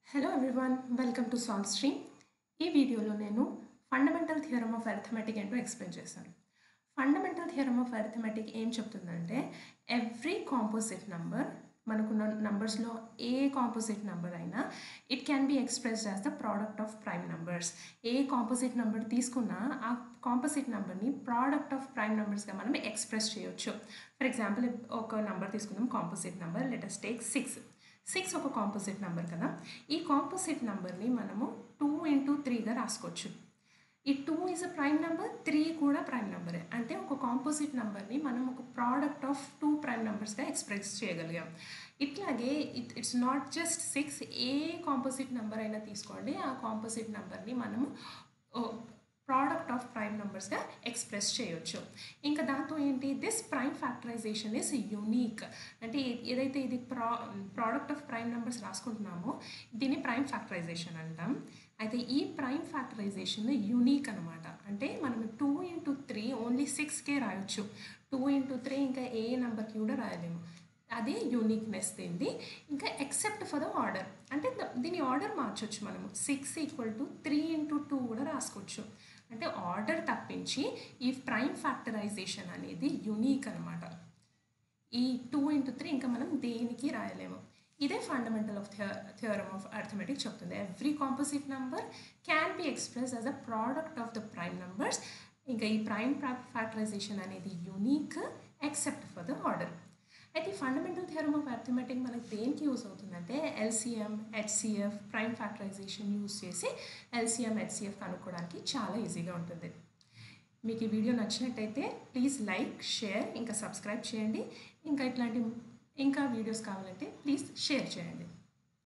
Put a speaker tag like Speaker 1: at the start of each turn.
Speaker 1: Hello everyone, welcome to Solve Stream. ఈ వీడియోలో నేను ఫండమెంటల్ థియరమ్ ఆఫ్ అరిథమెటిక్ ఏంటో ఎక్స్ప్లెయిన్ చేశాను. ఫండమెంటల్ థియరమ్ ఆఫ్ అరిథమెటిక్ ఏం చెప్తుందంటే ఎవ్రీ కాంపోజిట్ నంబర్ మనకున్న నంబర్స్లో ఏ కాంపోజిట్ నెంబర్ అయినా it can be expressed as the product of prime numbers. A composite number తీసుకున్నా ఆ కాంపోజిట్ నెంబర్ని ప్రోడక్ట్ ఆఫ్ ప్రైమ్ నెంబర్స్గా మనం ఎక్స్ప్రెస్ చేయొచ్చు. ఫర్ ఎగ్జాంపుల్ ఒక నెంబర్ తీసుకుందాం, composite number let us take 6 ఒక కాంపోజిట్ నెంబర్ కదా. ఈ కాంపోజిట్ నెంబర్ని మనము 2 into 3గా రాసుకోవచ్చు. ఈ 2 ఈజ్ అ ప్రైమ్ నెంబర్, 3 కూడా ప్రైమ్ నెంబరే. అంటే ఒక కాంపోజిట్ నెంబర్ని మనం ఒక ప్రోడక్ట్ ఆఫ్ 2 ప్రైమ్ నెంబర్స్గా ఎక్స్ప్రెస్ చేయగలిగాం. ఇట్లాగే ఇట్స్ నాట్ జస్ట్ 6, ఏ కాంపోజిట్ నెంబర్ అయినా తీసుకోండి, ఆ కాంపోజిట్ నెంబర్ని మనము ప్రోడక్ట్ ఆఫ్ ప్రైమ్ నెంబర్స్గా ఎక్స్ప్రెస్ చేయొచ్చు. ఇంకా దాంతో ఏంటి, this prime factorization is unique. అంటే ఏదైతే ఇది ప్రోడక్ట్ ఆఫ్ ప్రైమ్ నెంబర్స్ రాసుకుంటున్నామో దీన్ని ప్రైమ్ ఫ్యాక్టరైజేషన్ అంటాం. అయితే ఈ ప్రైమ్ ఫ్యాక్టరైజేషన్ యూనిక్ అనమాట. అంటే మనం 2 into 3 ఓన్లీ 6కే రాయొచ్చు, 2 into 3 ఇంకా ఏ నెంబర్కి కూడా రాయలేము. అదే యూనిక్నెస్ దీనిది. ఇంకా ఎక్సెప్ట్ ఫర్ ద ఆర్డర్, అంటే దీని ఆర్డర్ మార్చొచ్చు మనము. 6 = 3 into 2 కూడా రాసుకోవచ్చు. అంటే ఆర్డర్ తప్పించి ఈ ప్రైమ్ ఫ్యాక్టరైజేషన్ అనేది యూనిక్ అనమాట. ఈ 2 into 3 ఇంకా మనం దేనికి రాయలేము. ఇదే fundamental of theorem of arithmetic చెప్తుంది. Every composite number can be express as a product of the prime numbers. ఇంకా ఈ ప్రైమ్ ఫ్యాక్టరైజేషన్ అనేది unique except for the order. అయితే ఈ ఫండమెంటల్ థియరమ్ ఆఫ్ అరిథమెటిక్ మనకి దేనికి యూస్ అవుతుందంటే LCM, HCF, prime factorization use చేసి ఎల్సిఎం, హెచ్సిఎఫ్ కనుక్కోవడానికి చాలా ఈజీగా ఉంటుంది. మీకు ఈ వీడియో నచ్చినట్టయితే ప్లీజ్ లైక్, షేర్, ఇంకా సబ్స్క్రైబ్ చేయండి. ఇంకా ఇట్లాంటి వీడియోస్ కావాలంటే ప్లీజ్ షేర్ చేయండి.